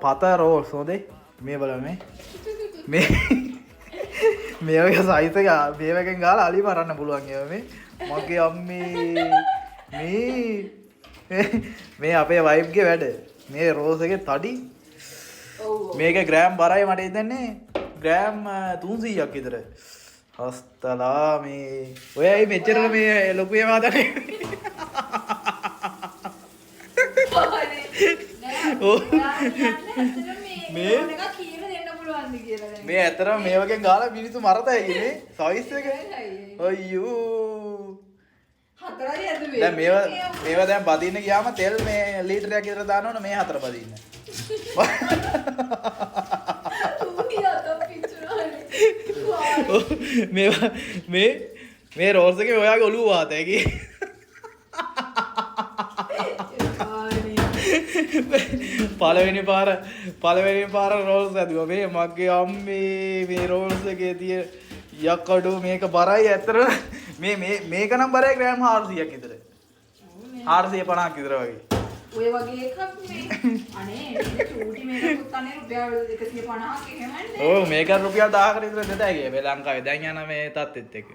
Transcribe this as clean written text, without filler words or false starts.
පත රෝල්ස් හොඳේ මේ බල මේ මේ වගේ සයිස් එක මේ වගේ ගාලා අලි මරන්න පුළුවන් ඒවා මේ මගේ අම්මේ මේ අපේ වයිෆ්ගේ වැඩ මේ රෝස් එකේ තඩි මේක ග්‍රෑම් බරයි මට හිතන්නේ ග්‍රෑම් 300ක් විතර හස්තලා මේ ඔයයි මෙච්චර මේ ලොකු ඒවා හදන්නේ මේ ඇතරම මේ වගේ ගාලා මිනිස්සු මරතයි මේ සයිස් එක අයියෝ හතරයි ඇදුවේ දැන් මේවා දැන් බදින්න ගියාම තෙල් මේ ලීටරයක් විතර දානවනේ මේ හතර බදින්න මේ රෝල්ස් එකේ ඔයාගේ ඔළුව වාතයි කි පළවෙනි පාර රෝල්ස් ඇදුවා මේ මගේ අම්මේ මේ රෝල්ස් එකේ තියෙන යකඩු මේක බරයි ඇත්තට මේක නම් බරයි ග්‍රෑම් 400ක් විතර 450ක් විතර වගේ ඔය වගේ එකක් මේ අනේ චූටි මේකත් අනේ රුපියල් 150ක් එහෙමනේ ඔව් මේක රුපියල් 1000කට විතර දෙතයි මේ ලංකාවේ දැන් යන මේ තත්ත්වෙත් එක්ක